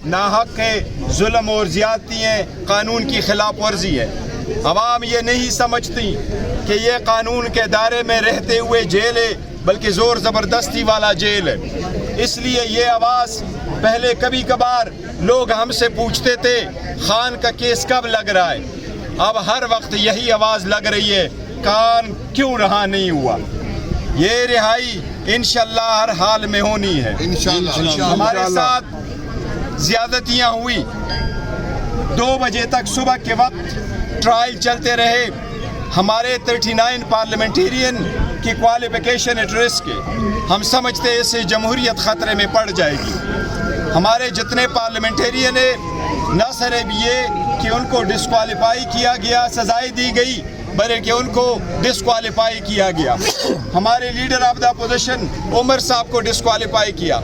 ناحق ہے، ظلم اور زیادتی ہیں، قانون کی خلاف ورزی ہے۔ عوام یہ نہیں سمجھتی کہ یہ قانون کے دائرے میں رہتے ہوئے جیل ہے، بلکہ زور زبردستی والا جیل ہے۔ اس لیے یہ آواز پہلے کبھی کبھار لوگ ہم سے پوچھتے تھے خان کا کیس کب لگ رہا ہے، اب ہر وقت یہی آواز لگ رہی ہے، خان کیوں رہا نہیں ہوا۔ یہ رہائی انشاءاللہ ہر حال میں ہونی ہے۔ ہمارے ساتھ زیادتیاں ہوئی، 2 بجے تک صبح کے وقت ٹرائل چلتے رہے۔ ہمارے 39 پارلیمنٹیرین کی کوالیفیکیشن ایٹ رسک ہے۔ ہم سمجھتے ہیں اس سے جمہوریت خطرے میں پڑ جائے گی۔ ہمارے جتنے پارلیمنٹیرین ہیں، نہ صرف یہ کہ ان کو ڈسکوالیفائی کیا گیا، سزائیں دی گئی، بلکہ ان کو ڈسکوالیفائی کیا گیا۔ ہمارے leader of the opposition Umar صاحب کو ڈسکوالیفائی کیا،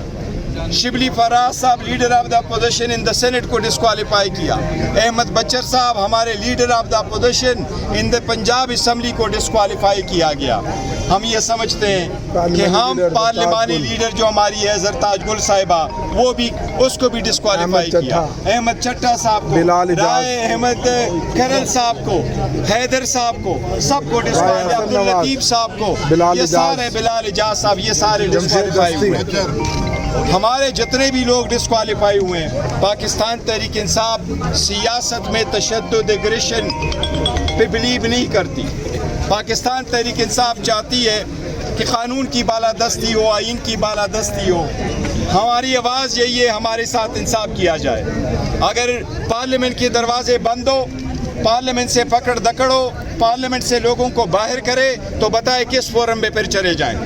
شبلی فراز صاحب leader of the opposition in the senate کو ڈسکوالیفائی کیا، احمد بچر صاحب ہمارے leader of the opposition in the Punjab assembly کو ڈسکوالیفائی کیا گیا۔ ہم یہ سمجھتے ہیں کہ ہم پارلیمانی لیڈر جو ہماری ہے زرتاج گل صاحبہ، وہ بھی اس کو بھی ڈسکوالیفائی کیا، احمد چٹھا صاحب کو، رائے احمد کرل صاحب کو، حیدر صاحب کو، سب کو ڈسکوالیفائی، عبداللطیف صاحب کو، یہ سارے بلال اجاز صاحب، یہ سارے ڈسکوالیفائی ہوئے۔ ہمارے جتنے بھی لوگ ڈسکوالیفائی ہوئے ہیں، پاکستان تحریک انصاف سیاست میں تشدد اگریشن پہ بلیو نہیں کرتی۔ پاکستان تحریک انصاف چاہتی ہے کہ قانون کی بالادستی ہو، آئین کی بالادستی ہو۔ ہماری آواز یہی ہے، ہمارے ساتھ انصاف کیا جائے۔ اگر پارلیمنٹ کے دروازے بند ہو، پارلیمنٹ سے پکڑ دکڑ ہو، پارلیمنٹ سے لوگوں کو باہر کرے، تو بتائے کس فورم میں پھر چلے جائیں۔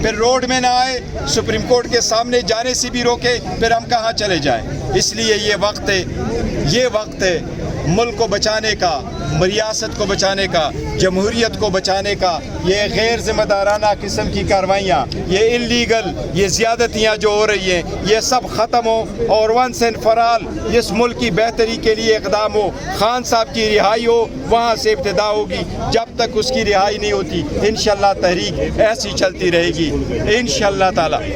پھر روڈ میں نہ آئے، سپریم کورٹ کے سامنے جانے سے بھی روکے، پھر ہم کہاں چلے جائیں۔ اس لیے یہ وقت ہے ملک کو بچانے کا، ریاست کو بچانے کا، جمہوریت کو بچانے کا۔ یہ غیر ذمہ دارانہ قسم کی کارروائیاں، یہ انلیگل، یہ زیادتیاں جو ہو رہی ہیں، یہ سب ختم ہو اور ونس اینڈ فار آل اس ملک کی بہتری کے لیے اقدام ہو۔ خان صاحب کی رہائی ہو، وہاں سے ابتدا ہوگی۔ جب تک اس کی رہائی نہیں ہوتی، انشاءاللہ تحریک ایسی چلتی رہے گی انشاءاللہ تعالی۔